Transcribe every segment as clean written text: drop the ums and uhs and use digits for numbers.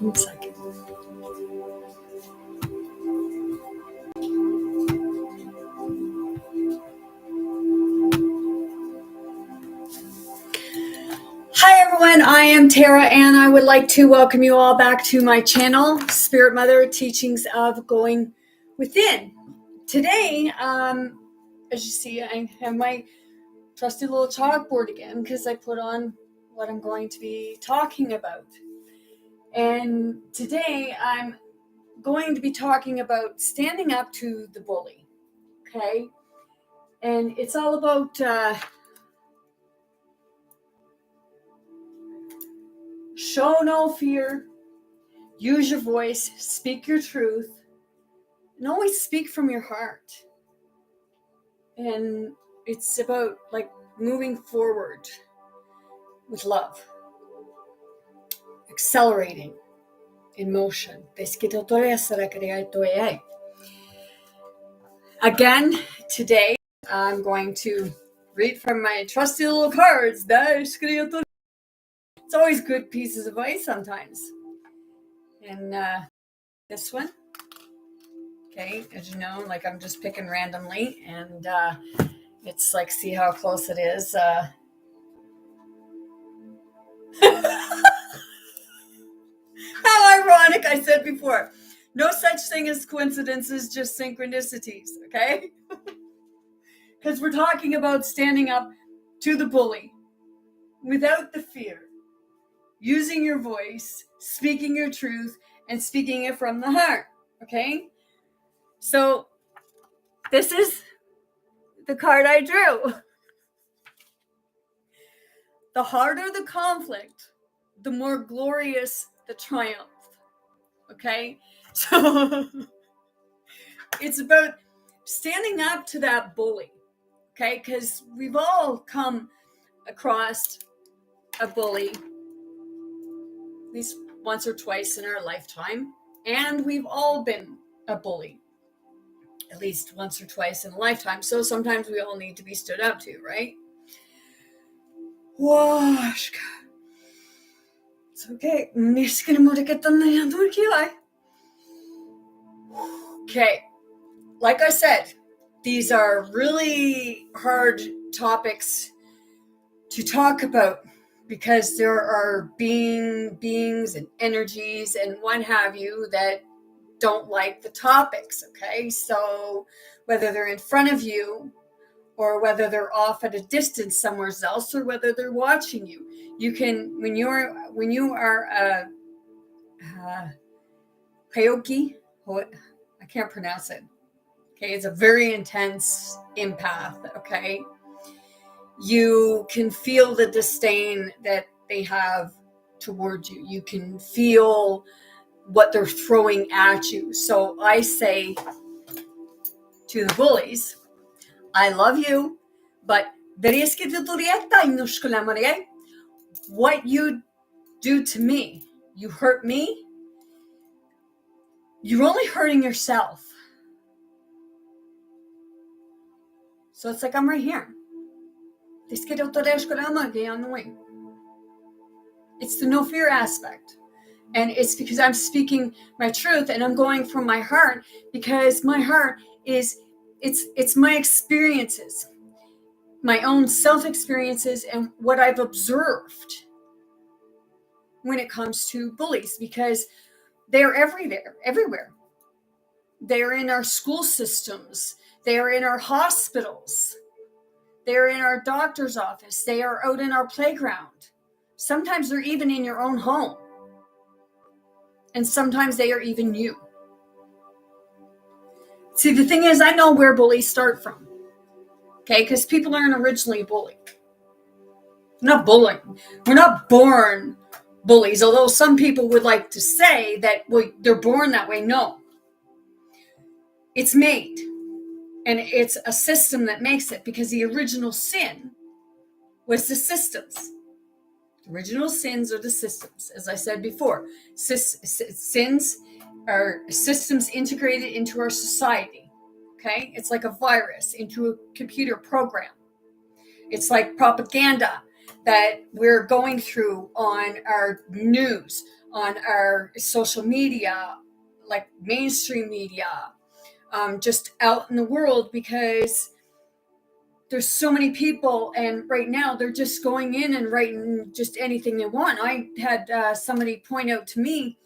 1 second. Hi everyone, I am Tara and I would like to welcome you all back to my channel, Spirit Mother Teachings of Going Within. Today, as you see, I have my trusty little chalkboard again because I put on what I'm going to be talking about. And today I'm going to be talking about standing up to the bully, okay? And it's all about show no fear, use your voice, speak your truth, and always speak from your heart. And it's about like moving forward with love, accelerating in motion. Again, today I'm going to read from my trusty little cards. It's always good pieces of advice sometimes. And this one, okay, as you know, like I'm just picking randomly, and it's like, see how close it is. How ironic, I said before. No such thing as coincidences, just synchronicities, okay? Because we're talking about standing up to the bully without the fear, using your voice, speaking your truth, and speaking it from the heart, okay? So this is the card I drew. The harder the conflict, the more glorious the triumph, okay? So it's about standing up to that bully, okay? Because we've all come across a bully at least once or twice in our lifetime, and we've all been a bully at least once or twice in a lifetime. So sometimes we all need to be stood up to, right? Wash. It's okay. Okay. Like I said, these are really hard topics to talk about because there are beings and energies and what have you that don't like the topics, okay? So whether they're in front of you or whether they're off at a distance somewhere else or whether they're watching you, you can, when you are a Peyoki, I can't pronounce it. Okay, it's a very intense empath, okay? You can feel the disdain that they have towards you. You can feel what they're throwing at you. So I say to the bullies, I love you, but what you do to me, you hurt me, you're only hurting yourself. So it's like, I'm right here. It's the no fear aspect. And it's because I'm speaking my truth and I'm going from my heart, because my heart is, it's my experiences, my own self-experiences and what I've observed when it comes to bullies, because they're everywhere. They're in our school systems. They're in our hospitals. They're in our doctor's office. They are out in our playground. Sometimes they're even in your own home. And sometimes they are even you. See, the thing is, I know where bullies start from. Okay, because people aren't originally bullied. We're not bullying. We're not born bullies, although some people would like to say that they're born that way. No. It's made. And it's a system that makes it, because the original sin was the systems. The original sins are the systems. As I said before, sins are systems integrated into our society. Okay? It's like a virus into a computer program. It's like propaganda that we're going through on our news, on our social media, like mainstream media, just out in the world, because there's so many people, and right now they're just going in and writing just anything they want. I had somebody point out to me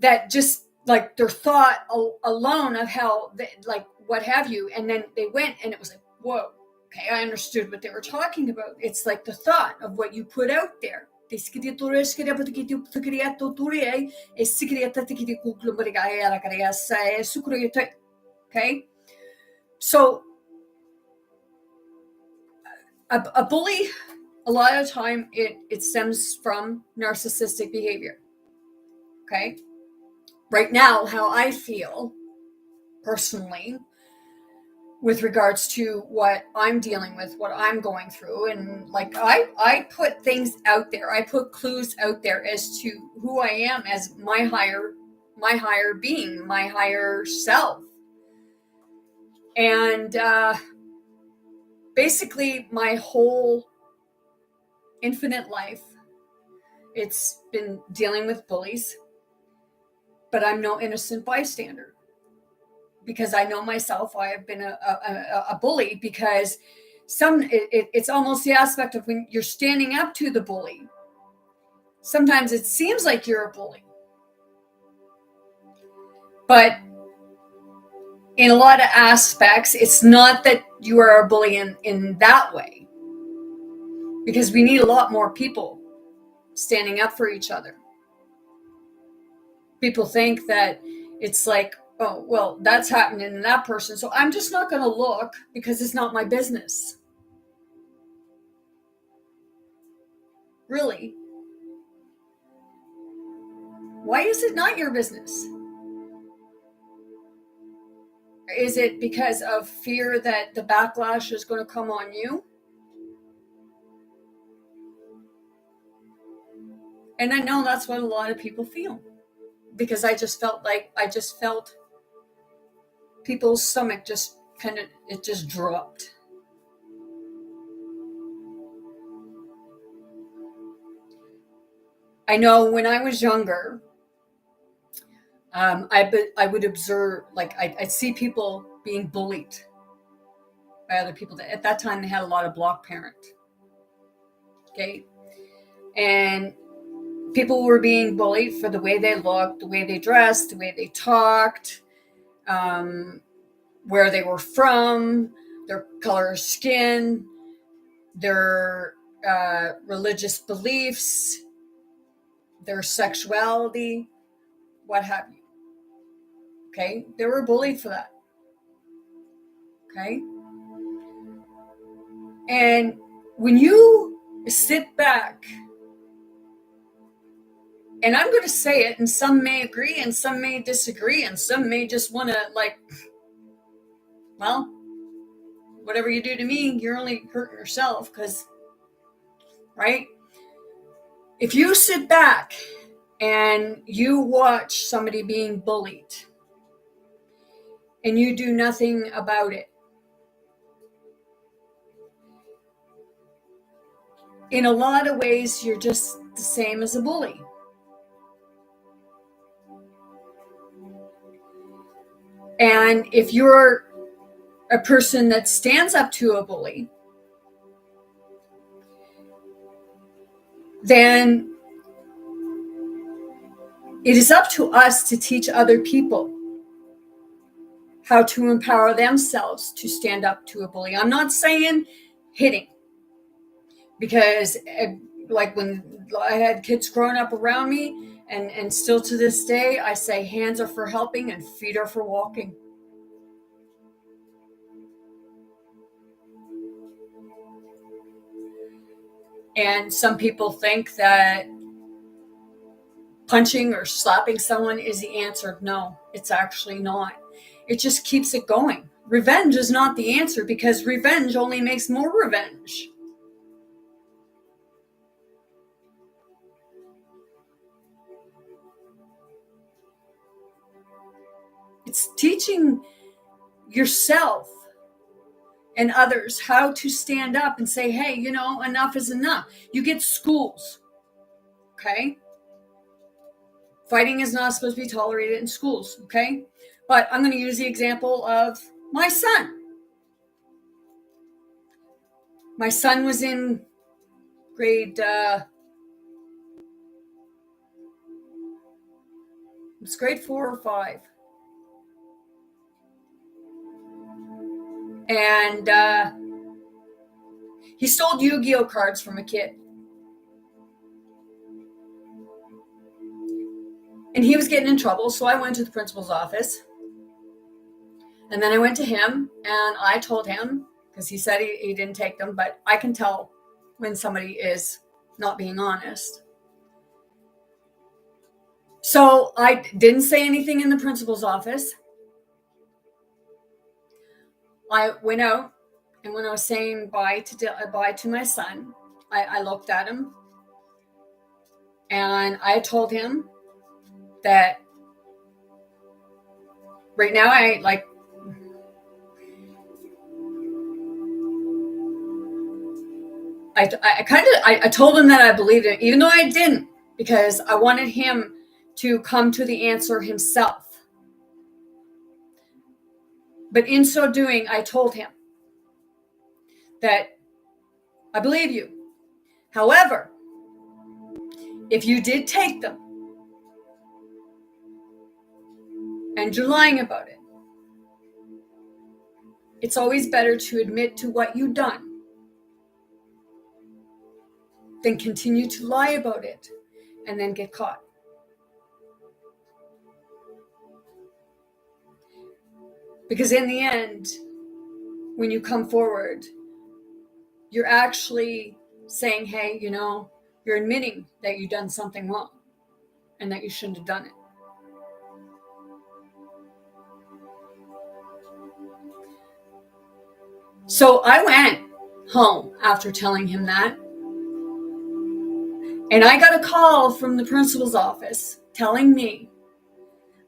that just like their thought alone of how they, like what have you, and then they went and it was like, whoa, okay, I understood what they were talking about. It's like the thought of what you put out there. Okay, so a bully, a lot of the time it stems from narcissistic behavior. Okay, right now how I feel personally with regards to what I'm dealing with, what I'm going through, and like I put things out there, I put clues out there as to who I am as my higher being, my higher self. And basically my whole infinite life, it's been dealing with bullies, but I'm no innocent bystander, because I know myself. I have been a bully, because it's almost the aspect of when you're standing up to the bully. Sometimes it seems like you're a bully, but in a lot of aspects, it's not that you are a bully in that way, because we need a lot more people standing up for each other. People think that it's like, oh, well, that's happening to that person, so I'm just not going to look because it's not my business. Really? Why is it not your business? Is it because of fear that the backlash is going to come on you? And I know that's what a lot of people feel, because I just felt people's stomach just kind of, it just dropped. I know when I was younger, I would observe, like I'd see people being bullied by other people. At that time, they had a lot of block parent. Okay, and people were being bullied for the way they looked, the way they dressed, the way they talked, where they were from, their color of skin, their religious beliefs, their sexuality, what have you. Okay, they were bullied for that. Okay, and when you sit back, and I'm going to say it, and some may agree and some may disagree, and some may just want to, like, well, whatever you do to me, you're only hurting yourself, because, right? If you sit back and you watch somebody being bullied and you do nothing about it, in a lot of ways, you're just the same as a bully. And if you're a person that stands up to a bully, then it is up to us to teach other people how to empower themselves to stand up to a bully. I'm not saying hitting, because like when I had kids growing up around me, and still to this day, I say hands are for helping and feet are for walking. And some people think that punching or slapping someone is the answer. No, it's actually not. It just keeps it going. Revenge is not the answer, because revenge only makes more revenge. It's teaching yourself and others how to stand up and say, hey, enough is enough. You get schools, okay? Fighting is not supposed to be tolerated in schools, okay? But I'm going to use the example of my son. My son was in grade, it's grade 4 or 5. And he stole Yu-Gi-Oh cards from a kid. And he was getting in trouble, so I went to the principal's office. And then I went to him, and I told him, because he said he didn't take them, but I can tell when somebody is not being honest. So I didn't say anything in the principal's office. I went out, and when I was saying bye to my son, I looked at him, and I told him that right now I told him that I believed it, even though I didn't, because I wanted him to come to the answer himself. But in so doing, I told him that I believe you. However, if you did take them and you're lying about it, it's always better to admit to what you've done than continue to lie about it and then get caught. Because in the end, when you come forward, you're actually saying, hey, you're admitting that you've done something wrong and that you shouldn't have done it. So I went home after telling him that. And I got a call from the principal's office telling me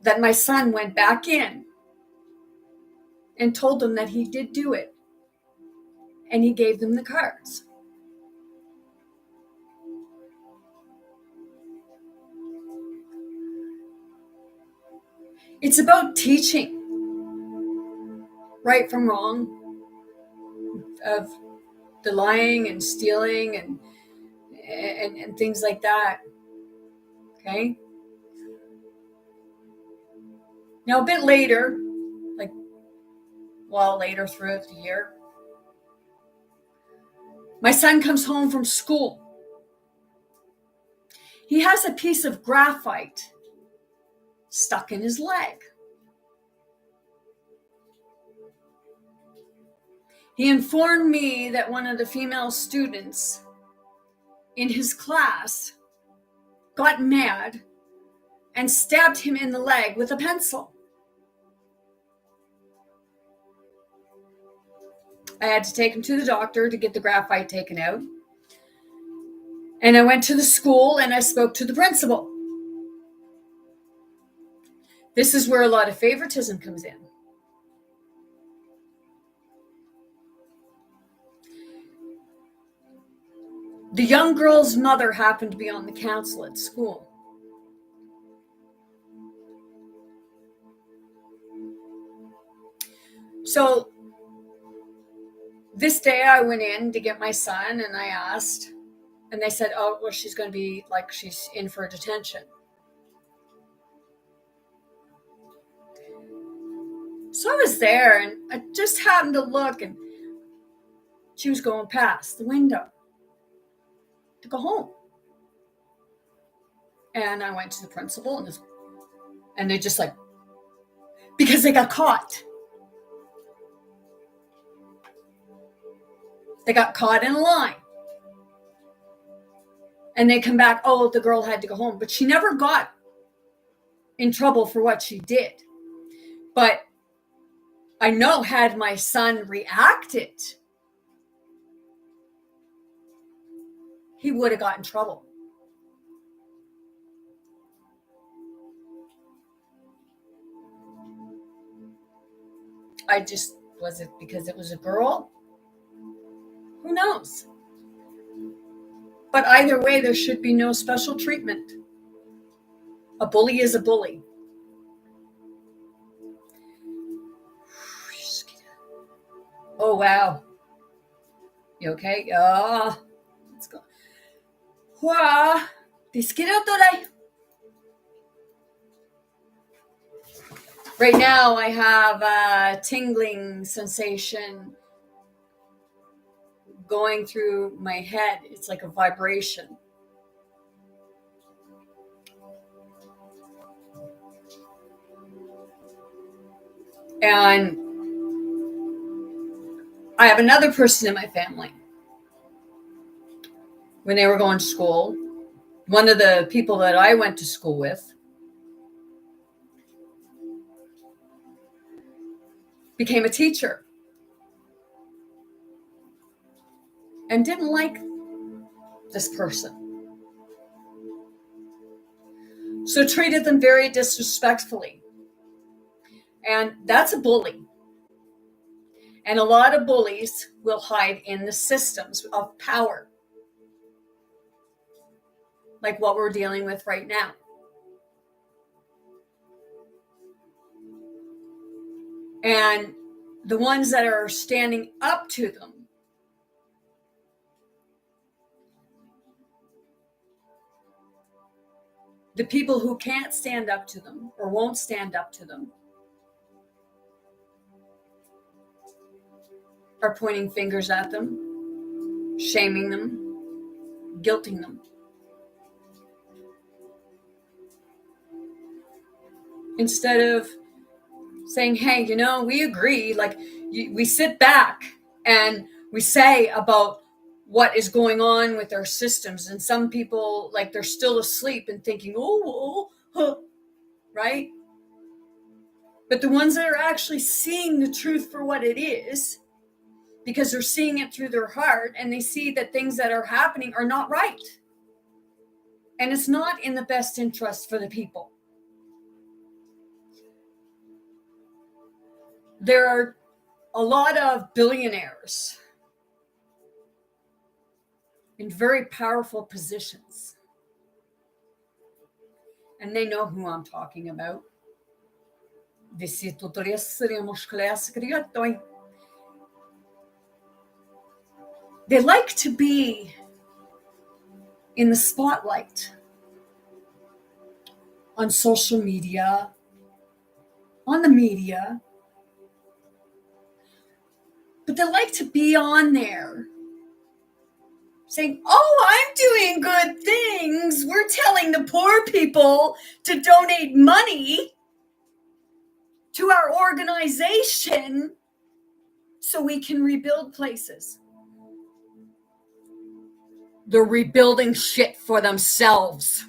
that my son went back in and told them that he did do it. And he gave them the cards. It's about teaching right from wrong, of the lying and stealing and things like that. Okay? Now, a bit later, later throughout the year, my son comes home from school. He has a piece of graphite stuck in his leg. He informed me that one of the female students in his class got mad and stabbed him in the leg with a pencil. I had to take him to the doctor to get the graphite taken out. And I went to the school and I spoke to the principal. This is where a lot of favoritism comes in. The young girl's mother happened to be on the council at school. So this day I went in to get my son and I asked, and they said, oh, well, she's going to be she's in for detention. So I was there and I just happened to look and she was going past the window to go home. And I went to the principal and they just because they got caught. They got caught in a line. And they come back, oh, the girl had to go home. But she never got in trouble for what she did. But I know had my son reacted, he would have got in trouble. Was it because it was a girl? Who knows? But either way, there should be no special treatment. A bully is a bully. Oh, wow. You okay? Let's go. Wow. Right now, I have a tingling sensation going through my head. It's like a vibration. And I have another person in my family. When they were going to school, one of the people that I went to school with became a teacher and didn't like this person. So treated them very disrespectfully. And that's a bully. And a lot of bullies will hide in the systems of power, like what we're dealing with right now. And the ones that are standing up to them the people who can't stand up to them or won't stand up to them are pointing fingers at them, shaming them, guilting them. Instead of saying, hey, we agree, we sit back and we say about what is going on with our systems. And some people, they're still asleep and thinking, right? But the ones that are actually seeing the truth for what it is, because they're seeing it through their heart and they see that things that are happening are not right. And it's not in the best interest for the people. There are a lot of billionaires in very powerful positions. And they know who I'm talking about. They like to be in the spotlight on social media, on the media. But they like to be on there saying, I'm doing good things. We're telling the poor people to donate money to our organization so we can rebuild places. They're rebuilding shit for themselves.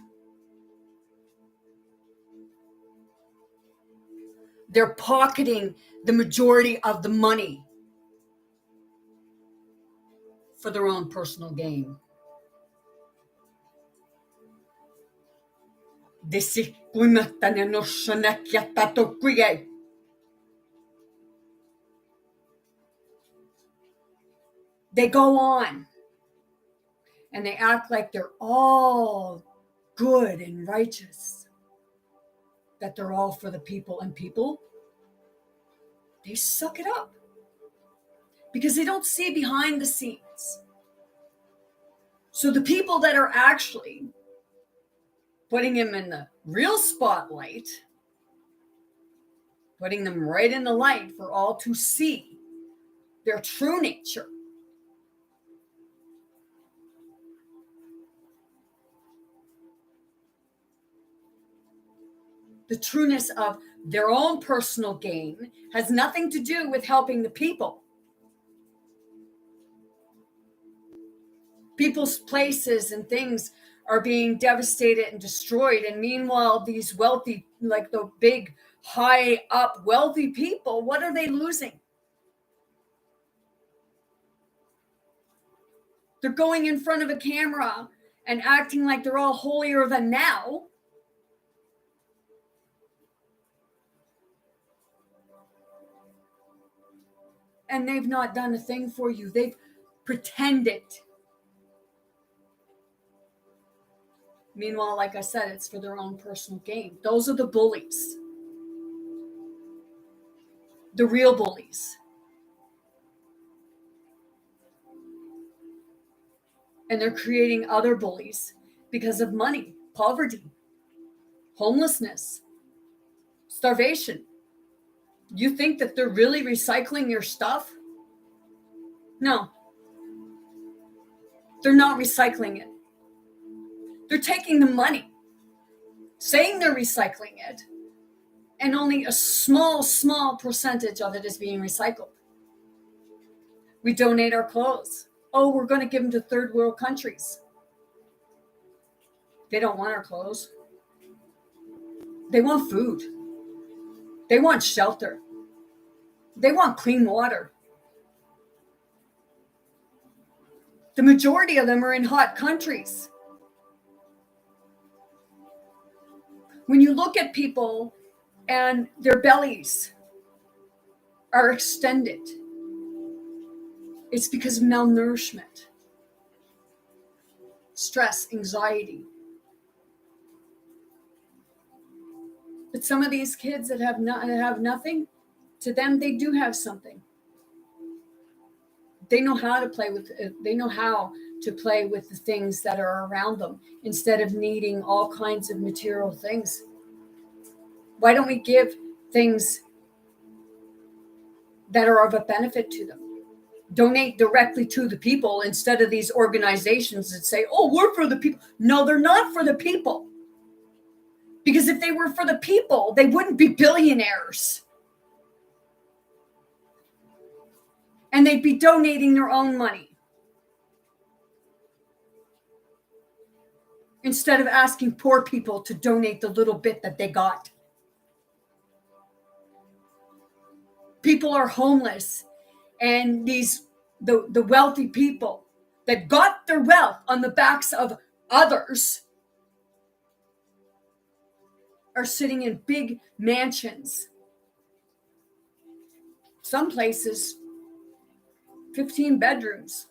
They're pocketing the majority of the money for their own personal gain. They go on and they act like they're all good and righteous, that they're all for the people, and people, they suck it up because they don't see behind the scenes. So the people that are actually putting him in the real spotlight, putting them right in the light for all to see their true nature, the trueness of their own personal gain, has nothing to do with helping the people. People's places and things are being devastated and destroyed. And meanwhile, these wealthy, like the big, high up wealthy people, what are they losing? They're going in front of a camera and acting like they're all holier than thou. And they've not done a thing for you. They've pretended. Meanwhile, like I said, it's for their own personal gain. Those are the bullies. The real bullies. And they're creating other bullies because of money, poverty, homelessness, starvation. You think that they're really recycling your stuff? No, they're not recycling it. They're taking the money, saying they're recycling it, and only a small percentage of it is being recycled. We donate our clothes. Oh, we're going to give them to third world countries. They don't want our clothes. They want food. They want shelter. They want clean water. The majority of them are in hot countries. When you look at people and their bellies are extended, it's because of malnourishment, stress, anxiety. But some of these kids that have nothing, to them they do have something. They know how to play with. They know how to play with the things that are around them instead of needing all kinds of material things. Why don't we give things that are of a benefit to them? Donate directly to the people instead of these organizations that say, "Oh, we're for the people." No, they're not for the people. Because if they were for the people, they wouldn't be billionaires. And they'd be donating their own money instead of asking poor people to donate the little bit that they got. People are homeless, and the wealthy people that got their wealth on the backs of others are sitting in big mansions. Some places 15 bedrooms.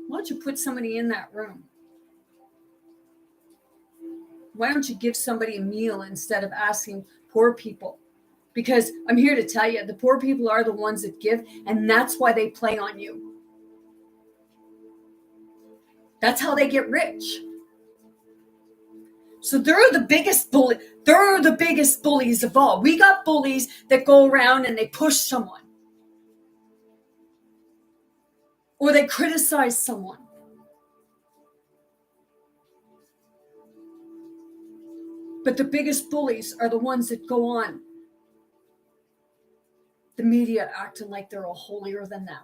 Why don't you put somebody in that room? Why don't you give somebody a meal instead of asking poor people? Because I'm here to tell you, the poor people are the ones that give, and that's why they play on you. That's how they get rich. So they're the biggest bully. They're the biggest bullies of all. We got bullies that go around and they push someone, or they criticize someone. But the biggest bullies are the ones that go on the media acting like they're all holier than thou.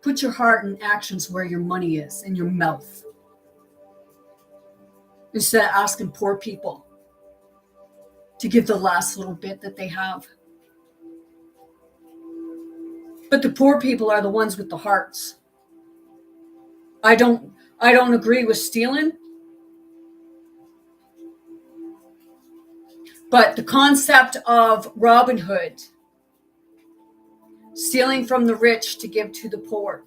Put your heart and actions where your money is, in your mouth. Instead of asking poor people to give the last little bit that they have. But the poor people are the ones with the hearts. I don't agree with stealing. But the concept of Robin Hood, stealing from the rich to give to the poor.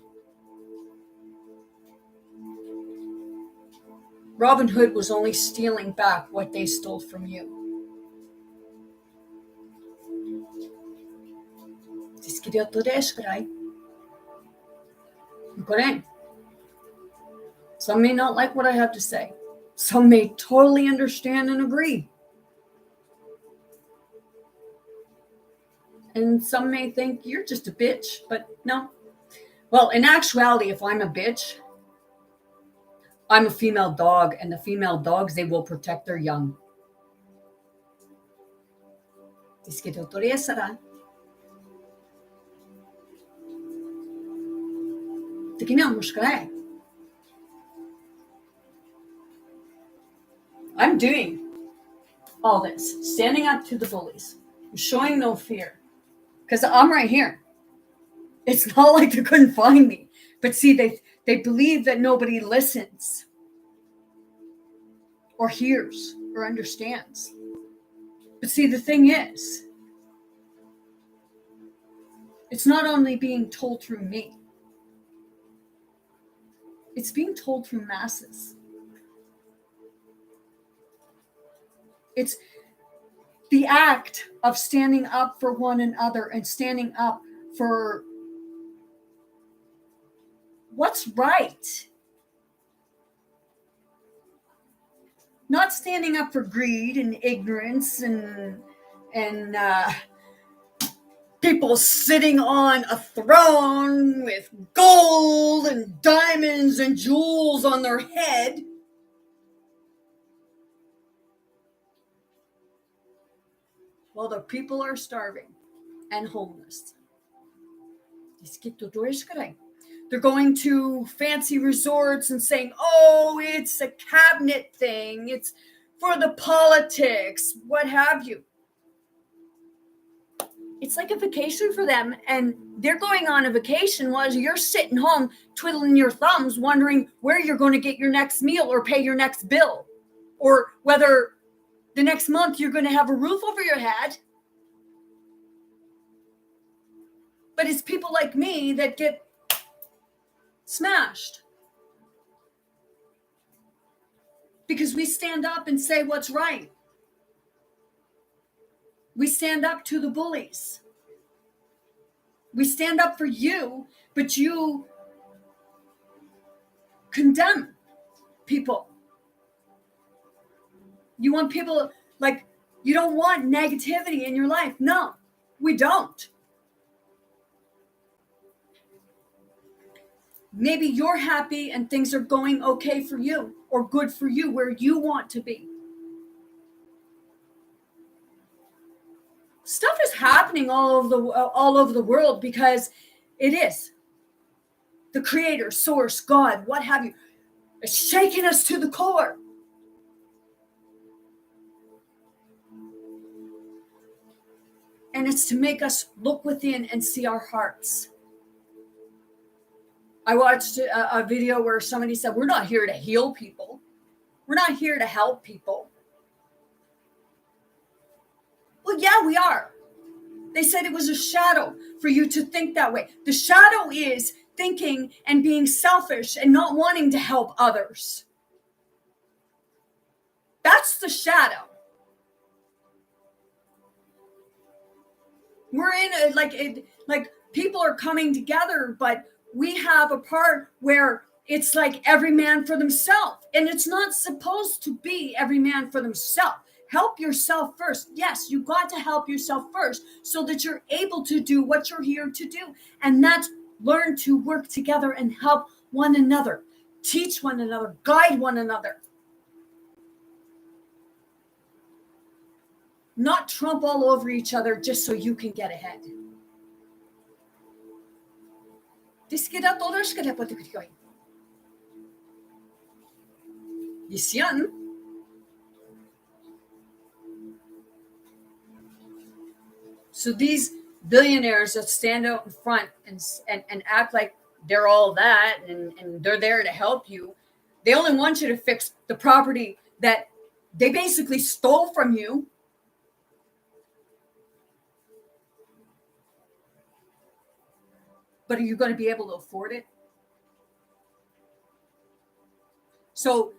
Robin Hood was only stealing back what they stole from you. Some may not like what I have to say. Some may totally understand and agree. And some may think you're just a bitch, but no. Well, in actuality, if I'm a bitch, I'm a female dog, and the female dogs, they will protect their young. I'm doing all this, standing up to the bullies, showing no fear, because I'm right here. It's not like they couldn't find me. But see, they believe that nobody listens or hears or understands. But see, the thing is, It's not only being told through me, it's being told through masses. It's the act of standing up for one another and standing up for what's right. Not standing up for greed and ignorance and people sitting on a throne with gold and diamonds and jewels on their head. While the people are starving and homeless. They're going to fancy resorts and saying, oh, it's a cabinet thing. It's for the politics, what have you. It's like a vacation for them, and they're going on a vacation while you're sitting home twiddling your thumbs wondering where you're going to get your next meal or pay your next bill, or whether the next month you're going to have a roof over your head. But it's people like me that get smashed because we stand up and say what's right. We stand up to the bullies. We stand up for you, but you condemn people. You want people, like, you don't want negativity in your life. No, we don't. Maybe you're happy and things are going okay for you or good for you where you want to be. Stuff is happening all over the world because it is. The creator, source, God, what have you, is shaking us to the core. And it's to make us look within and see our hearts. I watched a video where somebody said, we're not here to heal people. We're not here to help people. Well, yeah, we are. They said it was a shadow for you to think that way. The shadow is thinking and being selfish and not wanting to help others. That's the shadow. We're in like people are coming together, but we have a part where it's like every man for themselves. And it's not supposed to be every man for themselves. Help yourself first. Yes, you got to help yourself first so that you're able to do what you're here to do. And that's learn to work together and help one another, teach one another, guide one another. Not trump all over each other just so you can get ahead. So these billionaires that stand out in front and act like they're all that and they're there to help you, they only want you to fix the property that they basically stole from you. But are you going to be able to afford it? So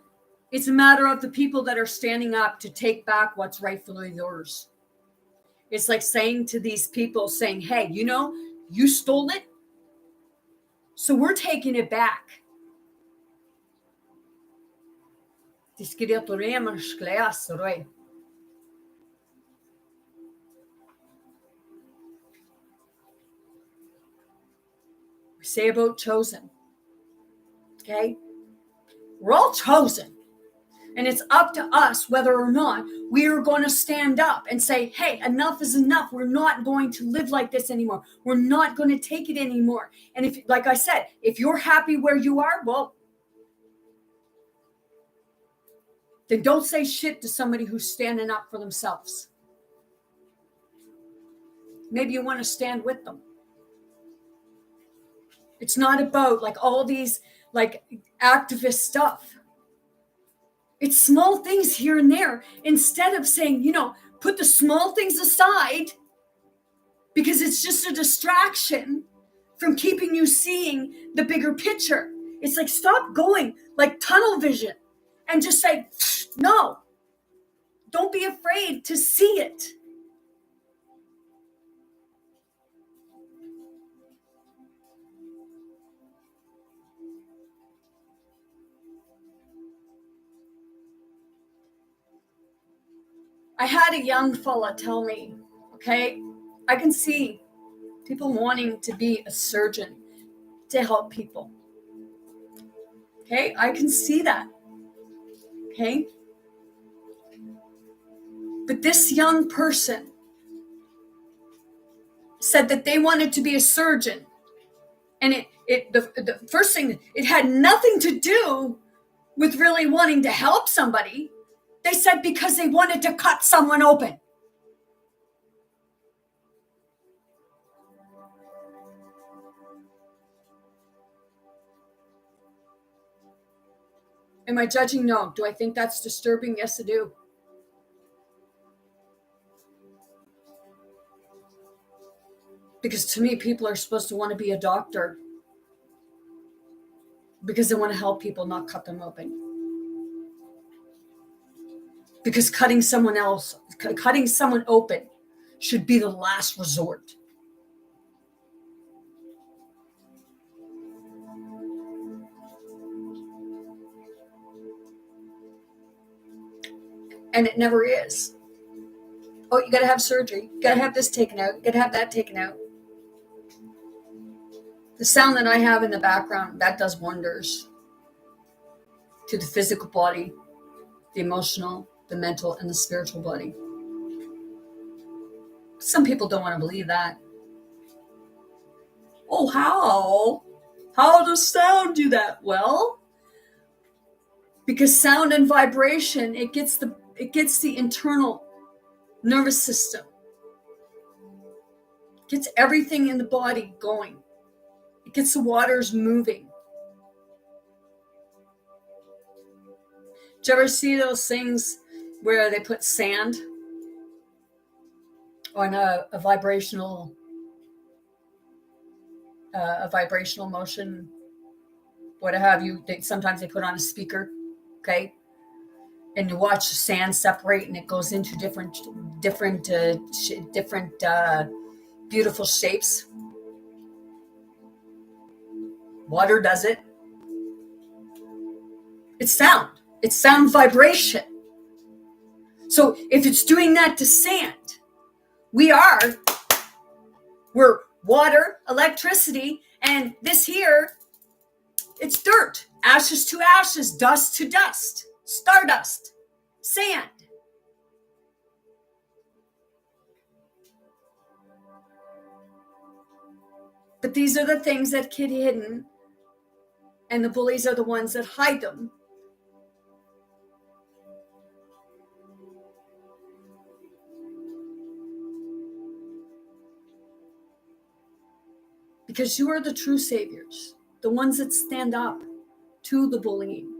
it's a matter of the people that are standing up to take back what's rightfully yours. It's like saying to these people, saying, hey, you know, you stole it, so we're taking it back. We say about chosen. Okay? We're all chosen. And it's up to us whether or not we are going to stand up and say, hey, enough is enough. We're not going to live like this anymore. We're not going to take it anymore. And if, like I said, if you're happy where you are, well, then don't say shit to somebody who's standing up for themselves. Maybe you want to stand with them. It's not about like all these like activist stuff. It's small things here and there. Instead of saying, you know, put the small things aside because it's just a distraction from keeping you seeing the bigger picture. It's like, stop going like tunnel vision and just say, no, don't be afraid to see it. I had a young fella tell me, okay, I can see people wanting to be a surgeon to help people. Okay, I can see that. Okay. But this young person said that they wanted to be a surgeon. And the first thing, it had nothing to do with really wanting to help somebody. They said because they wanted to cut someone open. Am I judging? No. Do I think that's disturbing? Yes, I do. Because to me, people are supposed to want to be a doctor because they want to help people, not cut them open. Because cutting someone open should be the last resort. And it never is. Oh, you got to have surgery. You got to have this taken out. You got to have that taken out. The sound that I have in the background, that does wonders to the physical body, the emotional, the mental, and the spiritual body. Some people don't want to believe that. Oh, how? How does sound do that? Well, because sound and vibration, it gets the internal nervous system. It gets everything in the body going. It gets the waters moving. Did you ever see those things where they put sand on a vibrational motion, what have you? Sometimes they put on a speaker, okay, and you watch the sand separate, and it goes into different beautiful shapes. Water does it. It's sound. It's sound vibration. So if it's doing that to sand, we're water, electricity, and this here, it's dirt. Ashes to ashes, dust to dust, stardust, sand. But these are the things that get hidden, and the bullies are the ones that hide them. Because you are the true saviors, the ones that stand up to the bullying,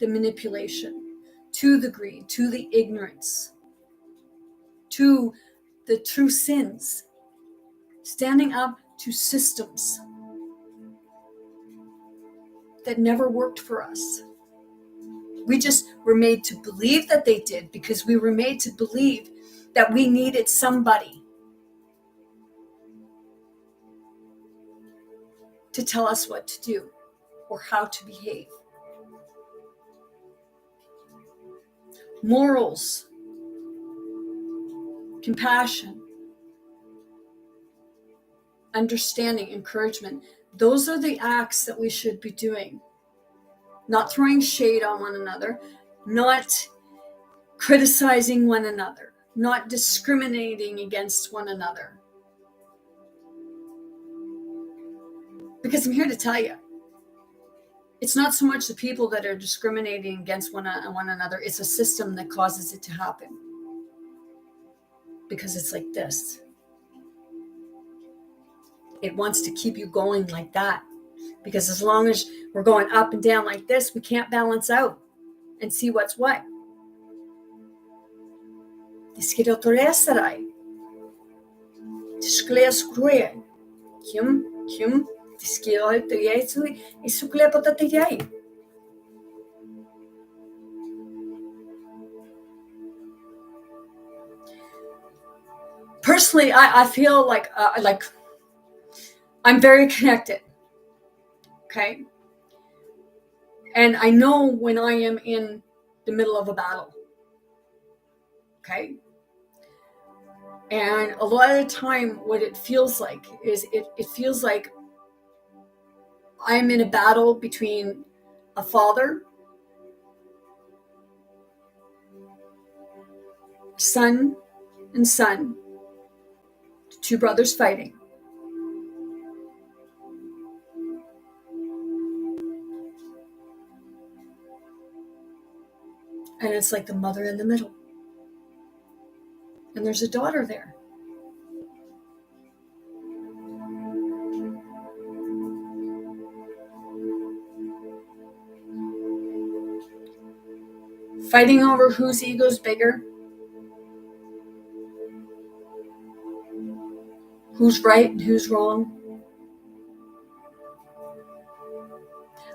the manipulation, to the greed, to the ignorance, to the true sins, standing up to systems that never worked for us. We just were made to believe that they did because we were made to believe that we needed somebody to tell us what to do or how to behave. Morals, compassion, understanding, encouragement, those are the acts that we should be doing. Not throwing shade on one another, not criticizing one another, not discriminating against one another. Because I'm here to tell you, it's not so much the people that are discriminating against one another, it's a system that causes it to happen. Because it's like this. It wants to keep you going like that. Because as long as we're going up and down like this, we can't balance out and see what's what. Skleaskruye. Kim, tiskio to yesu, isuklepota te yai. Personally, I feel like I'm very connected. Okay. And I know when I am in the middle of a battle. Okay. And a lot of the time, what it feels like is it feels like I'm in a battle between a father, son, and son, two brothers fighting. And it's like the mother in the middle. And there's a daughter there. Fighting over whose ego's bigger, who's right and who's wrong.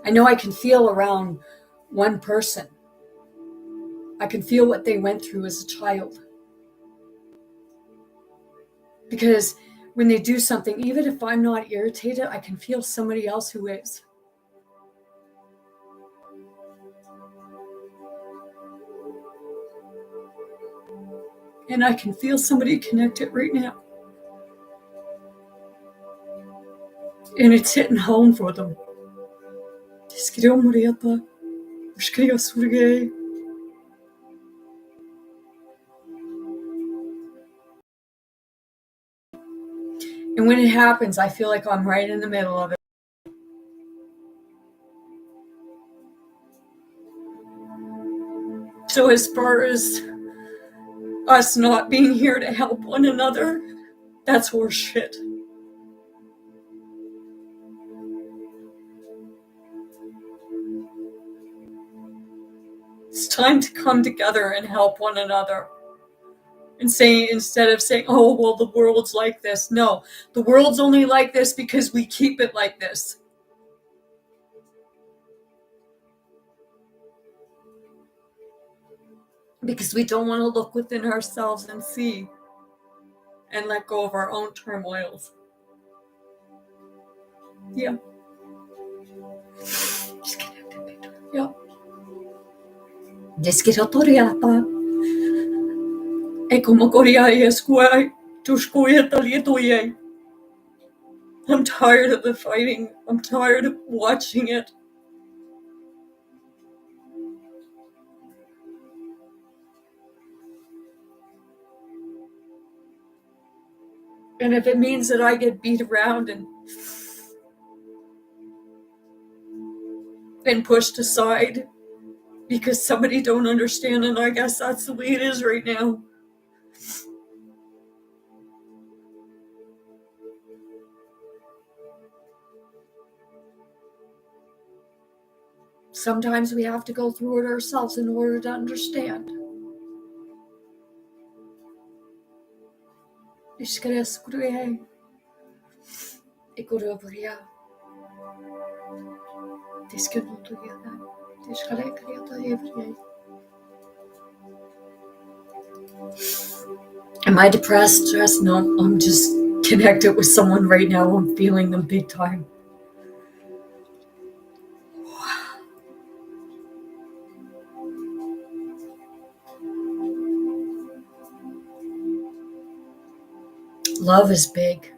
I know I can feel around one person. I can feel what they went through as a child. Because when they do something, even if I'm not irritated, I can feel somebody else who is. And I can feel somebody connected right now. And it's hitting home for them. And when it happens, I feel like I'm right in the middle of it. So as far as us not being here to help one another, that's horseshit. It's time to come together and help one another. And say, instead of saying, oh, well, the world's like this. No, the world's only like this because we keep it like this. Because we don't want to look within ourselves and see and let go of our own turmoils. Yeah. Yeah. I'm tired of the fighting. I'm tired of watching it. And if it means that I get beat around and pushed aside because somebody don't understand, and I guess that's the way it is right now. Sometimes we have to go through it ourselves in order to understand. Am I depressed, stressed? No, I'm just connected with someone right now. I'm feeling them big time. Love is big.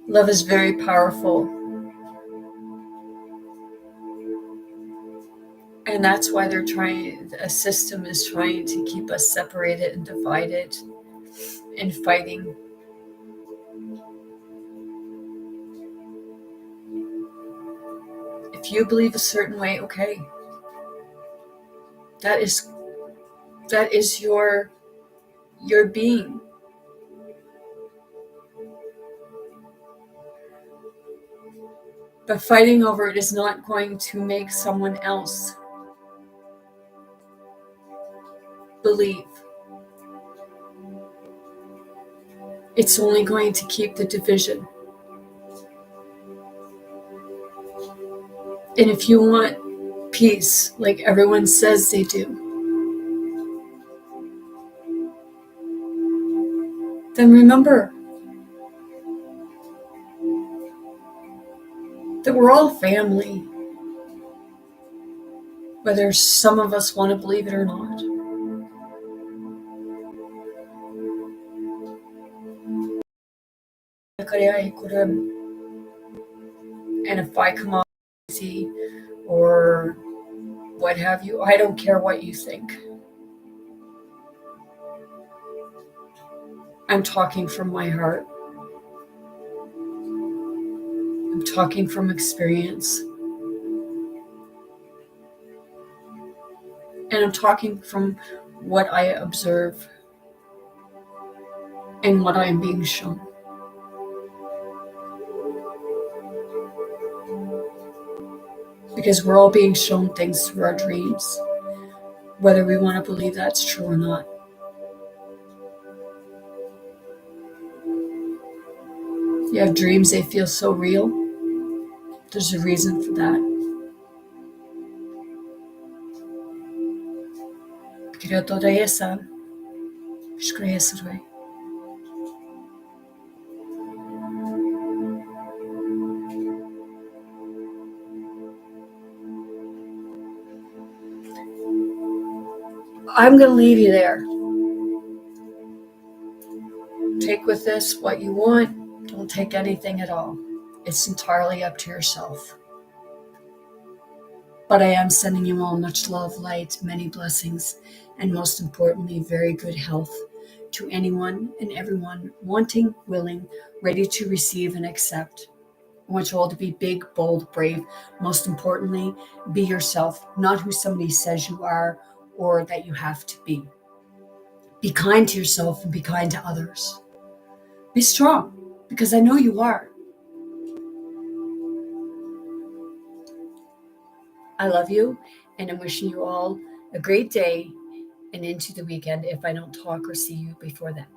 Love is very powerful. And that's why a system is trying to keep us separated and divided and fighting. If you believe a certain way, okay. That is your being. But fighting over it is not going to make someone else believe. It's only going to keep the division. And if you want peace, like everyone says they do, then remember that we're all family, whether some of us want to believe it or not. And if I come off crazy or what have you, I don't care what you think. I'm talking from my heart. I'm talking from experience. And I'm talking from what I observe and what I am being shown. Because we're all being shown things through our dreams, whether we want to believe that's true or not. You have dreams, they feel so real. There's a reason for that. I'm going to leave you there. Take with this what you want. Don't take anything at all. It's entirely up to yourself. But I am sending you all much love, light, many blessings, and most importantly, very good health to anyone and everyone wanting, willing, ready to receive and accept. I want you all to be big, bold, brave. Most importantly, be yourself, not who somebody says you are or that you have to be. Be kind to yourself and be kind to others. Be strong, because I know you are. I love you, and I'm wishing you all a great day and into the weekend if I don't talk or see you before then.